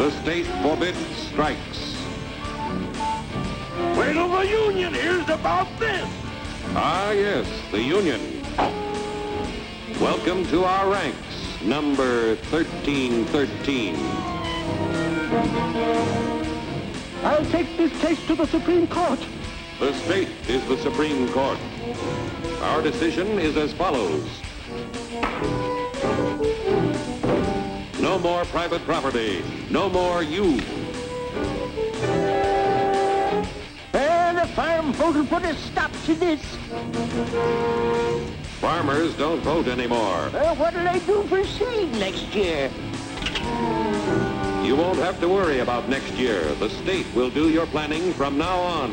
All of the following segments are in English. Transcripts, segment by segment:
The state forbids strikes. Wait till the Union hears about this. Ah, yes, the Union. Welcome to our ranks, number 1313. I'll take this case to the Supreme Court. The state is the Supreme Court. Our decision is as follows. No more private property. No more you. The farm voted put a stop to this. Farmers don't vote anymore. What'll I do for seed next year? You won't have to worry about next year. The state will do your planning from now on.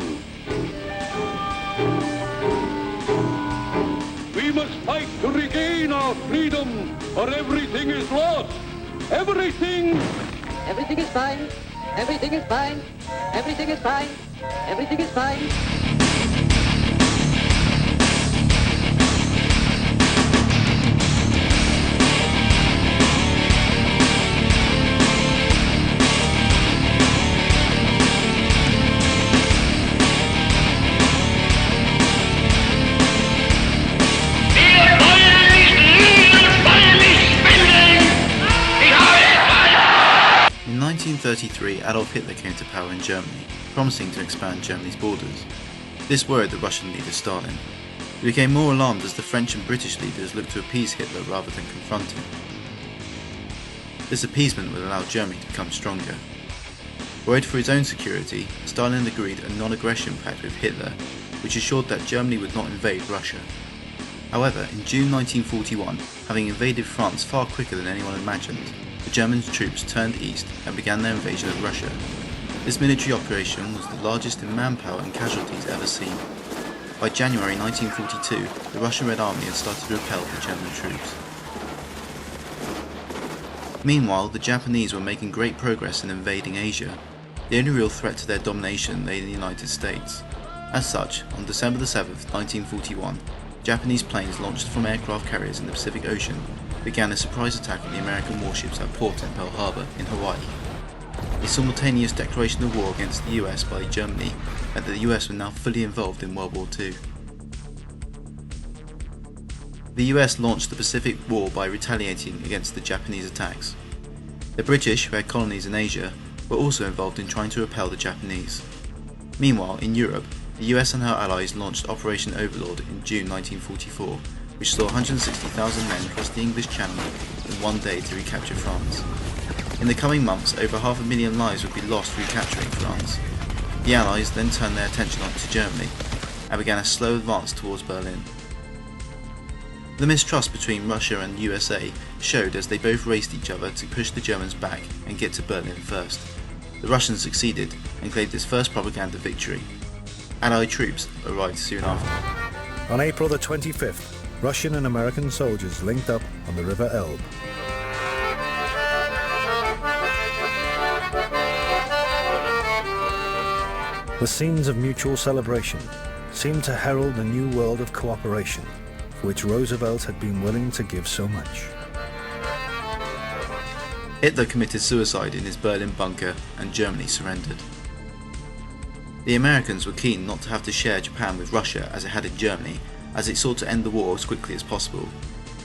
We must fight to regain our freedom, or everything is lost. Everything. Everything is fine. Everything is fine. Everything is fine. Everything is fine. In 1933, Adolf Hitler came to power in Germany, promising to expand Germany's borders. This worried the Russian leader Stalin. He became more alarmed as the French and British leaders looked to appease Hitler rather than confront him. This appeasement would allow Germany to become stronger. Worried for his own security, Stalin agreed a non-aggression pact with Hitler, which assured that Germany would not invade Russia. However, in June 1941, having invaded France far quicker than anyone imagined, the German troops turned east and began their invasion of Russia. This military operation was the largest in manpower and casualties ever seen. By January 1942, the Russian Red Army had started to repel the German troops. Meanwhile, the Japanese were making great progress in invading Asia. The only real threat to their domination lay in the United States. As such, on December 7, 1941, Japanese planes launched from aircraft carriers in the Pacific Ocean began a surprise attack on the American warships at port in Pearl Harbor in Hawaii. A simultaneous declaration of war against the US by Germany meant that the US were now fully involved in World War II. The US launched the Pacific War by retaliating against the Japanese attacks. The British, who had colonies in Asia, were also involved in trying to repel the Japanese. Meanwhile, in Europe, the US and her allies launched Operation Overlord in June 1944, which saw 160,000 men cross the English Channel in one day to recapture France. In the coming months, over 500,000 lives would be lost recapturing France. The Allies then turned their attention to Germany and began a slow advance towards Berlin. The mistrust between Russia and USA showed as they both raced each other to push the Germans back and get to Berlin first. The Russians succeeded and claimed its first propaganda victory. Allied troops arrived soon after. On April the 25th, Russian and American soldiers linked up on the River Elbe. The scenes of mutual celebration seemed to herald a new world of cooperation, for which Roosevelt had been willing to give so much. Hitler committed suicide in his Berlin bunker and Germany surrendered. The Americans were keen not to have to share Japan with Russia as it had in Germany, as it sought to end the war as quickly as possible.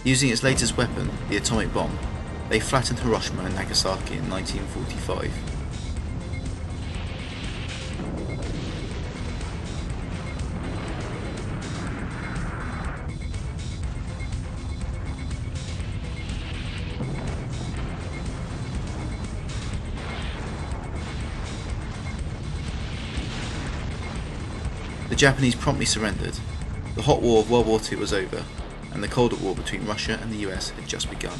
Using its latest weapon, the atomic bomb, they flattened Hiroshima and Nagasaki in 1945. The Japanese promptly surrendered. The hot war of World War II was over, and the colder war between Russia and the US had just begun.